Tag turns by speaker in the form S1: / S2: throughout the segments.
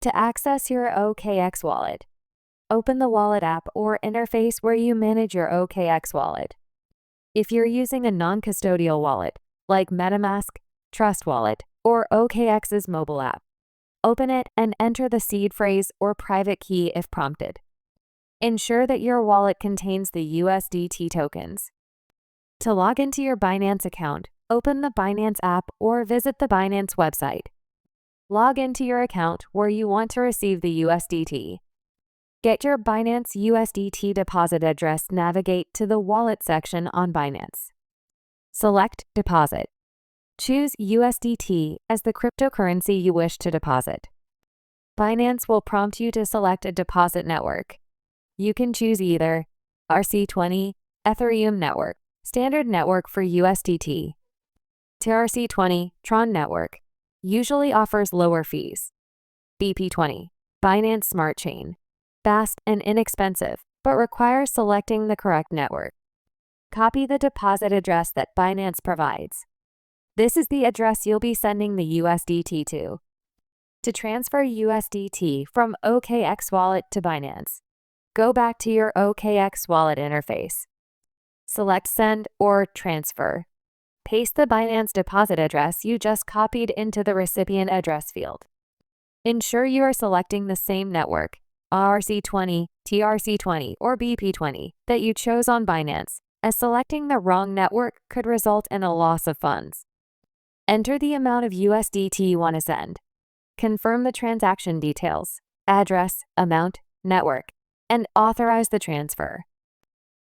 S1: To access your OKX wallet, open the Wallet app or interface where you manage your OKX wallet. If you're using a non-custodial wallet, like MetaMask, Trust Wallet, or OKX's mobile app, open it and enter the seed phrase or private key if prompted. Ensure that your wallet contains the USDT tokens. To log into your Binance account, open the Binance app or visit the Binance website. Log into your account where you want to receive the USDT. Get your Binance USDT deposit address. Navigate to the Wallet section on Binance. Select Deposit. Choose USDT as the cryptocurrency you wish to deposit. Binance will prompt you to select a deposit network. You can choose either RC20, Ethereum Network, Standard Network for USDT. TRC20, Tron Network, usually offers lower fees. BP20, Binance Smart Chain, fast and inexpensive, but requires selecting the correct network. Copy the deposit address that Binance provides. This is the address you'll be sending the USDT to. To transfer USDT from OKX wallet to Binance, go back to your OKX wallet interface. Select Send or Transfer. Paste the Binance deposit address you just copied into the recipient address field. Ensure you are selecting the same network, RC20, TRC20, or BP20, that you chose on Binance, as selecting the wrong network could result in a loss of funds. Enter the amount of USDT you want to send. Confirm the transaction details, address, amount, network, and authorize the transfer.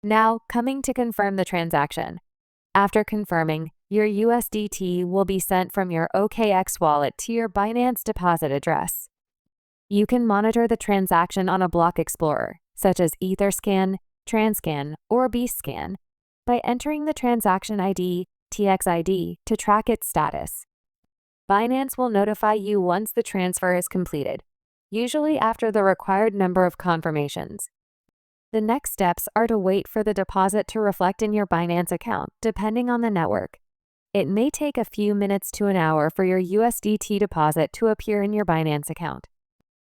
S1: Now, coming to confirm the transaction. After confirming, your USDT will be sent from your OKX wallet to your Binance deposit address. You can monitor the transaction on a block explorer, such as Etherscan, Transcan, or Bscan, by entering the transaction ID, TXID, to track its status. Binance will notify you once the transfer is completed, usually after the required number of confirmations. The next steps are to wait for the deposit to reflect in your Binance account, depending on the network. It may take a few minutes to an hour for your USDT deposit to appear in your Binance account.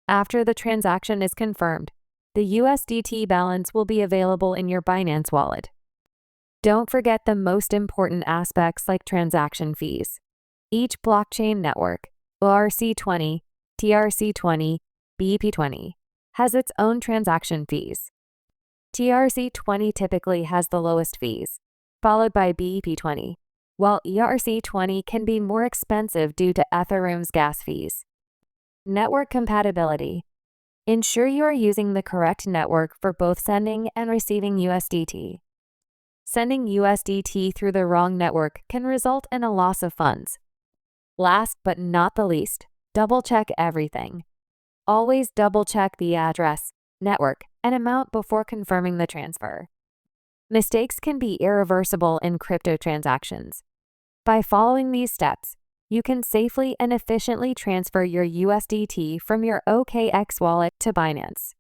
S1: After the transaction is confirmed, the USDT balance will be available in your Binance wallet. Don't forget the most important aspects like transaction fees. Each blockchain network, ORC20, TRC20, BP20, has its own transaction fees. TRC20 typically has the lowest fees, followed by BP20, while ERC20 can be more expensive due to Ethereum's gas fees. Network compatibility. Ensure you are using the correct network for both sending and receiving USDT. Sending USDT through the wrong network can result in a loss of funds. Last but not the least, double-check everything. Always double-check the address, network, and amount before confirming the transfer. Mistakes can be irreversible in crypto transactions. By following these steps, you can safely and efficiently transfer your USDT from your OKX wallet to Binance.